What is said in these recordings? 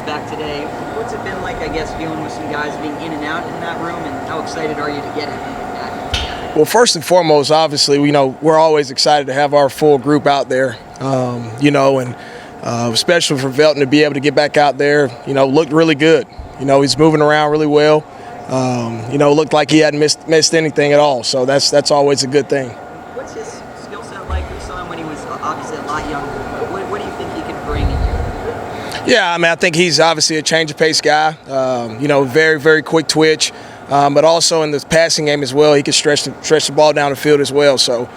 back today. What's it been like, I guess, dealing with some guys being in and out in that room, and how excited are you to get back together? Well, first and foremost, obviously, we're always excited to have our full group out there, and especially for Velton to be able to get back out there, looked really good. He's moving around really well. Looked like he hadn't missed anything at all, so that's always a good thing. What's his skill set like? We saw him when he was obviously a lot younger. What do you think he could bring in here? Yeah, I think he's obviously a change of pace guy. Very, very quick twitch, but also in the passing game as well. He can stretch the ball down the field as well. So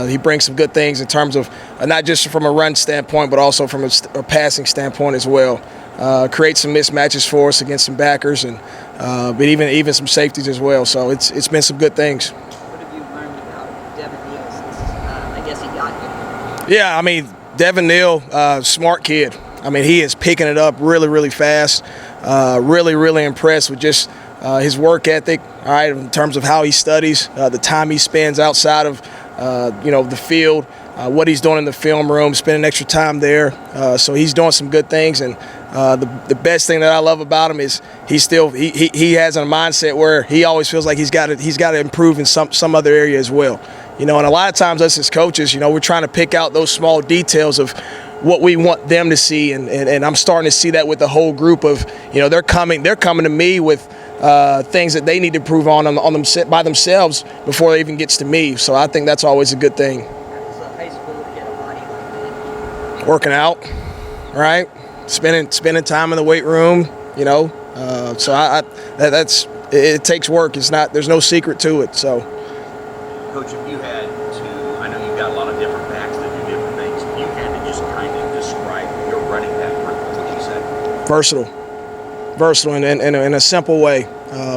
he brings some good things in terms of not just from a run standpoint, but also from a passing standpoint as well. Create some mismatches for us against some backers, and but even some safeties as well. So it's been some good things. What have you learned about Devin Neal since I guess he got here? Yeah, Devin Neal, smart kid. He is picking it up really, really fast. Really, really impressed with just his work ethic. All right, in terms of how he studies, the time he spends outside of the field, what he's doing in the film room, spending extra time there. So he's doing some good things, and the best thing that I love about him is he has a mindset where he always feels like he's got to improve in some other area as well. And a lot of times us as coaches, we're trying to pick out those small details of what we want them to see, and I'm starting to see that with the whole group of, they're coming to me with things that they need to improve on them by themselves before it even gets to me. So I think that's always a good thing. As a high school to get a body like that. Working out, right? Spending time in the weight room, so it takes work. There's no secret to it. So, Coach, if you had to, I know you've got a lot of different backs that do different things. If you had to just kind of describe your running back group, what would you say? Versatile in a simple way.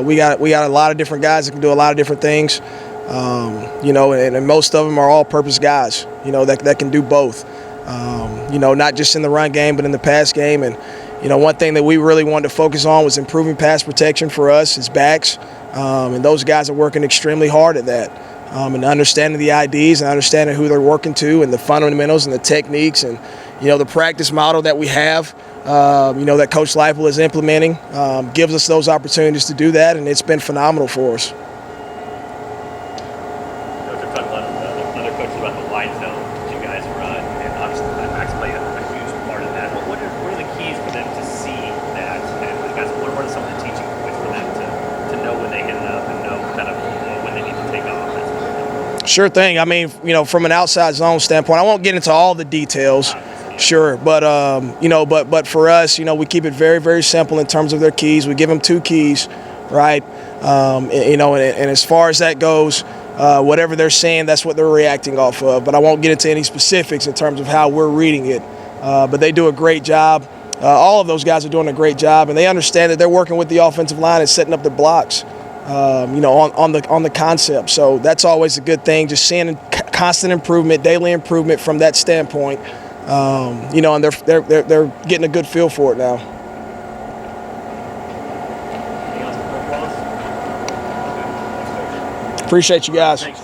We got a lot of different guys that can do a lot of different things. And most of them are all-purpose guys. That can do both. Not just in the run game, but in the pass game. And one thing that we really wanted to focus on was improving pass protection for us as backs. And those guys are working extremely hard at that. And understanding the IDs and understanding who they're working to and the fundamentals and the techniques and, the practice model that we have, that Coach Leifel is implementing gives us those opportunities to do that, and it's been phenomenal for us. Coach, I've talked a lot of other coaches about the wide zone that you guys run, and obviously the backs play a huge part of that. But what are the keys for them to see that? And guys, what are some of the teaching points for them to know when they hit it up and know kind of when they need to take off? Sure thing. From an outside zone standpoint, I won't get into all the details. Sure, but but for us, we keep it very, very simple in terms of their keys. We give them 2 keys, right? And as far as that goes, whatever they're saying, that's what they're reacting off of. But I won't get into any specifics in terms of how we're reading it. But they do a great job. All of those guys are doing a great job, and they understand that they're working with the offensive line and setting up the blocks. On the concept. So that's always a good thing, just seeing constant improvement, daily improvement from that standpoint. And they're getting a good feel for it now. Anything else for Coach Wallace? Appreciate you guys. Thanks.